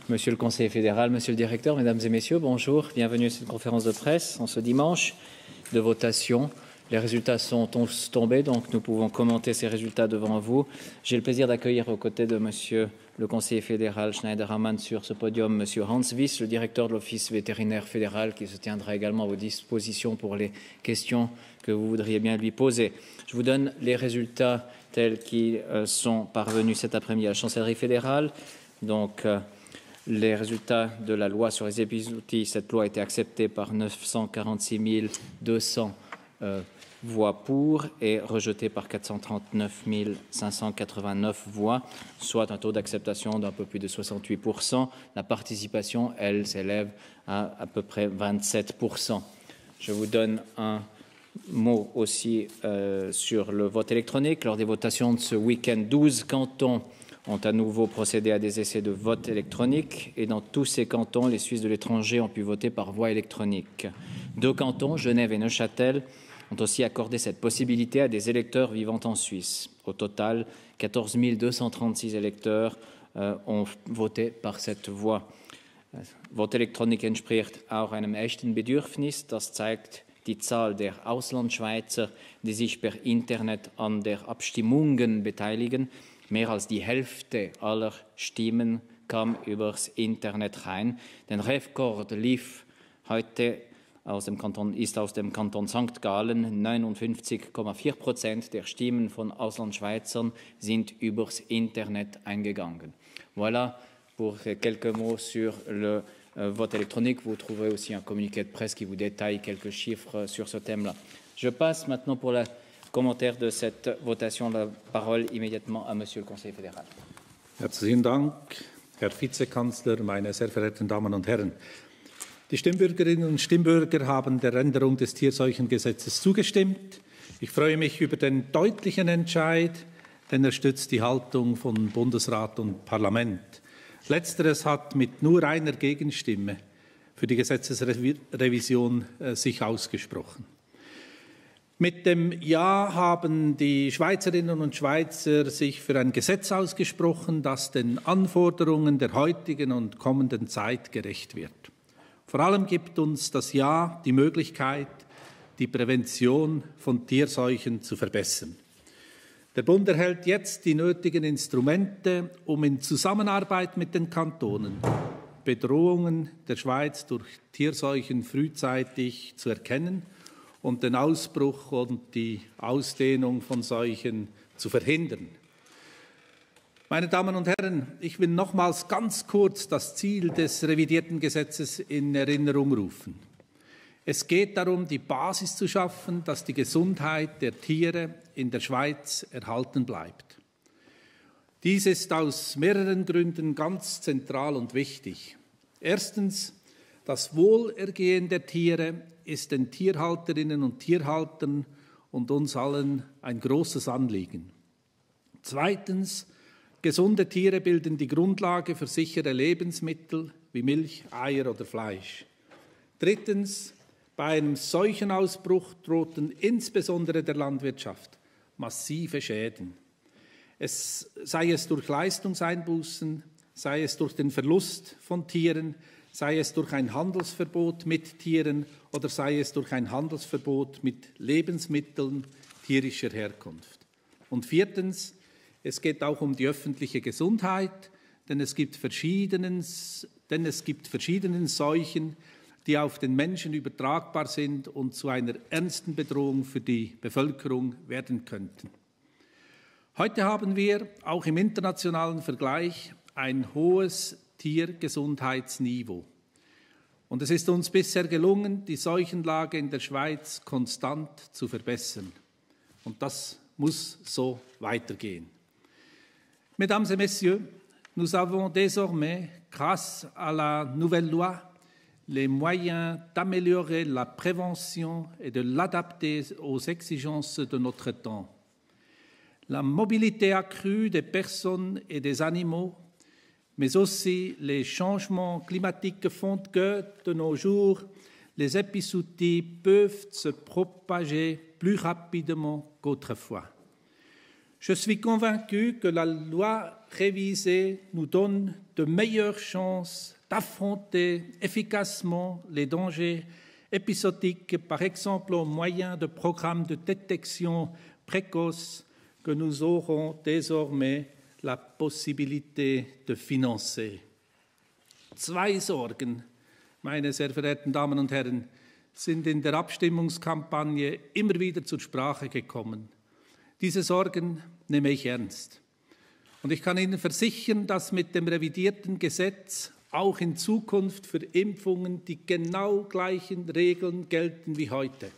Monsieur le conseiller fédéral, monsieur le directeur, mesdames et messieurs, bonjour. Bienvenue à cette conférence de presse en ce dimanche de votation. Les résultats sont tous tombés, donc nous pouvons commenter ces résultats devant vous. J'ai le plaisir d'accueillir aux côtés de monsieur le conseiller fédéral Schneider-Hammann sur ce podium monsieur Hans Wyss, le directeur de l'Office vétérinaire fédéral, qui se tiendra également à vos dispositions pour les questions que vous voudriez bien lui poser. Je vous donne les résultats tels qu'ils sont parvenus cet après-midi à la chancellerie fédérale. Donc, les résultats de la loi sur les épizooties, cette loi a été acceptée par 946 200 voix pour et rejetée par 439 589 voix, soit un taux d'acceptation d'un peu plus de 68%. La participation, elle, s'élève à peu près 27%. Je vous donne un mot aussi sur le vote électronique. Lors des votations de ce week-end, 12 cantons ont à nouveau procédé à des essais de vote électronique et dans tous ces cantons, les Suisses de l'étranger ont pu voter par voie électronique. 2 cantons, Genève et Neuchâtel, ont aussi accordé cette possibilité à des électeurs vivant en Suisse. Au total, 14 236 électeurs ont voté par cette voie. Vote Elektronik entspricht auch einem echten Bedürfnis. Das zeigt die Zahl der Auslandschweizer, die sich per Internet an der Abstimmungen beteiligen. Mehr als die Hälfte aller Stimmen kam übers Internet rein. Den Rekord lief heute ist aus dem Kanton St. Gallen. 59,4% der Stimmen von Auslandschweizern sind übers Internet eingegangen. Voilà pour quelques mots sur le vote électronique. Vous trouverez aussi un communiqué de presse qui vous détaille quelques chiffres sur ce thème-là. Je passe maintenant pour le commentaire de cette votation la parole immédiatement à Monsieur le Conseiller fédéral. Herzlichen Dank, Herr Vizekanzler, meine sehr verehrten Damen und Herren. Die Stimmbürgerinnen und Stimmbürger haben der Änderung des Tierseuchengesetzes zugestimmt. Ich freue mich über den deutlichen Entscheid, denn er stützt die Haltung von Bundesrat und Parlament. Letzteres hat mit nur einer Gegenstimme für die Gesetzesrevision sich ausgesprochen. Mit dem Ja haben die Schweizerinnen und Schweizer sich für ein Gesetz ausgesprochen, das den Anforderungen der heutigen und kommenden Zeit gerecht wird. Vor allem gibt uns das Ja die Möglichkeit, die Prävention von Tierseuchen zu verbessern. Der Bund erhält jetzt die nötigen Instrumente, um in Zusammenarbeit mit den Kantonen Bedrohungen der Schweiz durch Tierseuchen frühzeitig zu erkennen und den Ausbruch und die Ausdehnung von Seuchen zu verhindern. Meine Damen und Herren, ich will nochmals ganz kurz das Ziel des revidierten Gesetzes in Erinnerung rufen. Es geht darum, die Basis zu schaffen, dass die Gesundheit der Tiere in der Schweiz erhalten bleibt. Dies ist aus mehreren Gründen ganz zentral und wichtig. Erstens, das Wohlergehen der Tiere ist den Tierhalterinnen und Tierhaltern und uns allen ein großes Anliegen. Zweitens, gesunde Tiere bilden die Grundlage für sichere Lebensmittel wie Milch, Eier oder Fleisch. Drittens, bei einem Seuchenausbruch drohten insbesondere der Landwirtschaft massive Schäden. Sei es durch Leistungseinbußen, sei es durch den Verlust von Tieren, sei es durch ein Handelsverbot mit Tieren oder sei es durch ein Handelsverbot mit Lebensmitteln tierischer Herkunft. Und viertens, es geht auch um die öffentliche Gesundheit, denn es gibt verschiedene Seuchen, die auf den Menschen übertragbar sind und zu einer ernsten Bedrohung für die Bevölkerung werden könnten. Heute haben wir auch im internationalen Vergleich ein hohes Tiergesundheitsniveau. Und es ist uns bisher gelungen, die Seuchenlage in der Schweiz konstant zu verbessern. Und das muss so weitergehen. Mesdames et Messieurs, nous avons désormais, grâce à la nouvelle loi, les moyens d'améliorer la prévention et de l'adapter aux exigences de notre temps. La mobilité accrue des personnes et des animaux, mais aussi les changements climatiques font que, de nos jours, les épizooties peuvent se propager plus rapidement qu'autrefois. Je suis convaincu que la loi révisée nous donne de meilleures chances d'affronter efficacement les dangers épisodiques, par exemple au moyen de programmes de détection précoce que nous aurons désormais la Possibilité de financer. Zwei Sorgen, meine sehr verehrten Damen und Herren, sind in der Abstimmungskampagne immer wieder zur Sprache gekommen. Diese Sorgen nehme ich ernst. Und ich kann Ihnen versichern, dass mit dem revidierten Gesetz auch in Zukunft für Impfungen die genau gleichen Regeln gelten wie heute.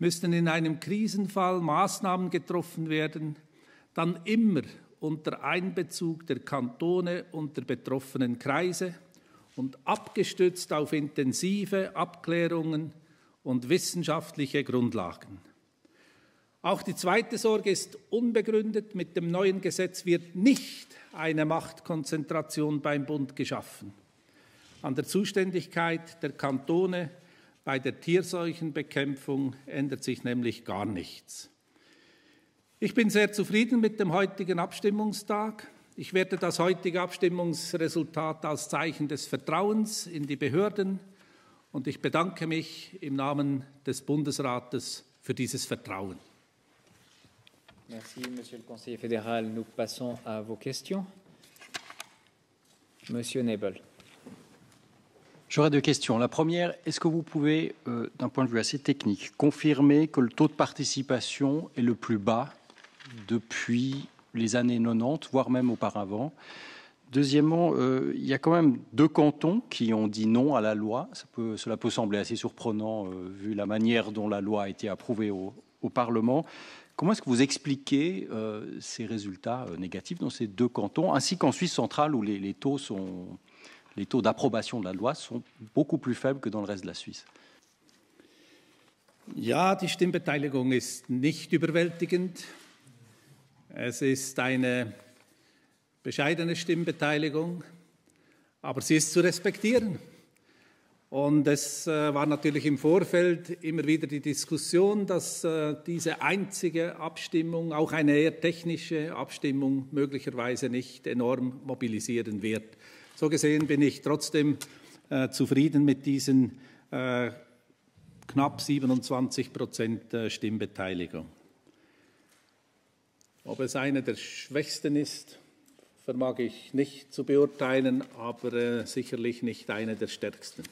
Müssten in einem Krisenfall Maßnahmen getroffen werden, dann immer unter Einbezug der Kantone und der betroffenen Kreise und abgestützt auf intensive Abklärungen und wissenschaftliche Grundlagen. Auch die zweite Sorge ist unbegründet. Mit dem neuen Gesetz wird nicht eine Machtkonzentration beim Bund geschaffen. An der Zuständigkeit der Kantone bei der Tierseuchenbekämpfung ändert sich nämlich gar nichts. Ich bin sehr zufrieden mit dem heutigen Abstimmungstag. Ich werte das heutige Abstimmungsresultat als Zeichen des Vertrauens in die Behörden und ich bedanke mich im Namen des Bundesrates für dieses Vertrauen. Merci, Monsieur le Conseiller fédéral. Nous passons à vos questions. Monsieur Nebel. J'aurais deux questions. La première, est-ce que vous pouvez, d'un point de vue assez technique, confirmer que le taux de participation est le plus bas depuis les années 90, voire même auparavant? Deuxièmement, il y a quand même 2 cantons qui ont dit non à la loi. Cela peut sembler assez surprenant vu la manière dont la loi a été approuvée au Parlement. Comment est-ce que vous expliquez ces résultats négatifs dans ces 2 cantons, ainsi qu'en Suisse centrale où les taux d'approbation de la loi sont beaucoup plus faibles que dans le reste de la Suisse? Ja, die Stimmbeteiligung ist nicht überwältigend. Es ist eine bescheidene Stimmbeteiligung, aber sie ist zu respektieren. Und es war natürlich im Vorfeld immer wieder die Diskussion, dass diese einzige Abstimmung, auch eine eher technische Abstimmung, möglicherweise nicht enorm mobilisieren wird. So gesehen bin ich trotzdem zufrieden mit diesen knapp 27% Stimmbeteiligung. Ob es eine der schwächsten ist, vermag ich nicht zu beurteilen, aber sicherlich nicht eine der stärksten.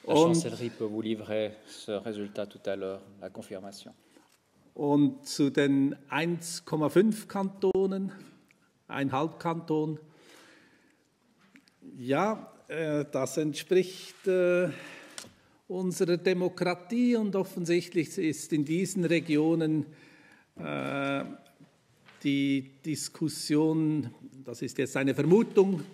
La Chancellerie peut vous livrer ce résultat tout à l'heure, la confirmation. Und zu den 1,5 Kantonen, ein Halbkanton, ja, das entspricht unserer Demokratie und offensichtlich ist in diesen Regionen die Diskussion, das ist jetzt eine Vermutung,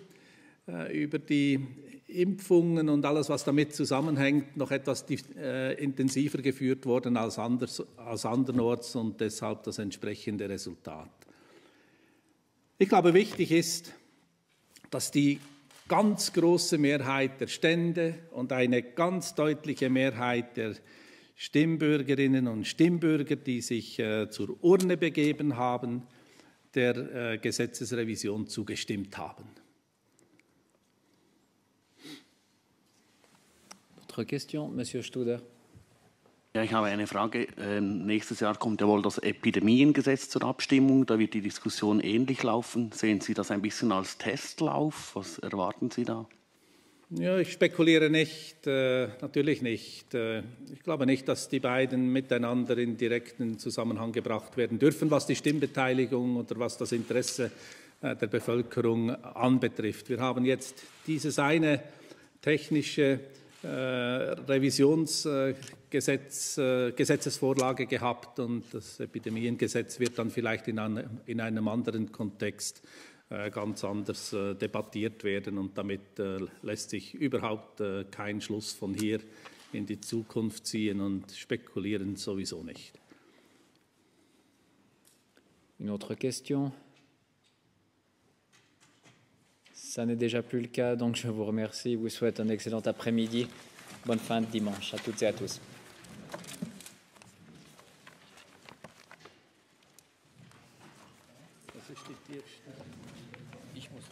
über die Impfungen und alles, was damit zusammenhängt, noch etwas intensiver geführt worden als andernorts und deshalb das entsprechende Resultat. Ich glaube, wichtig ist, dass die ganz große Mehrheit der Stände und eine ganz deutliche Mehrheit der Stimmbürgerinnen und Stimmbürger, die sich zur Urne begeben haben, der Gesetzesrevision zugestimmt haben. Autre question, Monsieur Studer. Ja, ich habe eine Frage. Nächstes Jahr kommt ja wohl das Epidemiengesetz zur Abstimmung. Da wird die Diskussion ähnlich laufen. Sehen Sie das ein bisschen als Testlauf? Was erwarten Sie da? Ja, ich spekuliere nicht, natürlich nicht. Ich glaube nicht, dass die beiden miteinander in direkten Zusammenhang gebracht werden dürfen, was die Stimmbeteiligung oder was das Interesse der Bevölkerung anbetrifft. Wir haben jetzt dieses eine technische Gesetzesvorlage gehabt und das Epidemiengesetz wird dann vielleicht in einem anderen Kontext ganz anders debattiert werden und damit lässt sich überhaupt kein Schluss von hier in die Zukunft ziehen und spekulieren sowieso nicht. Une autre question? Ça n'est déjà plus le cas, donc je vous remercie. Je vous souhaite un excellent après-midi. Bonne fin de dimanche à toutes et à tous. Ich muss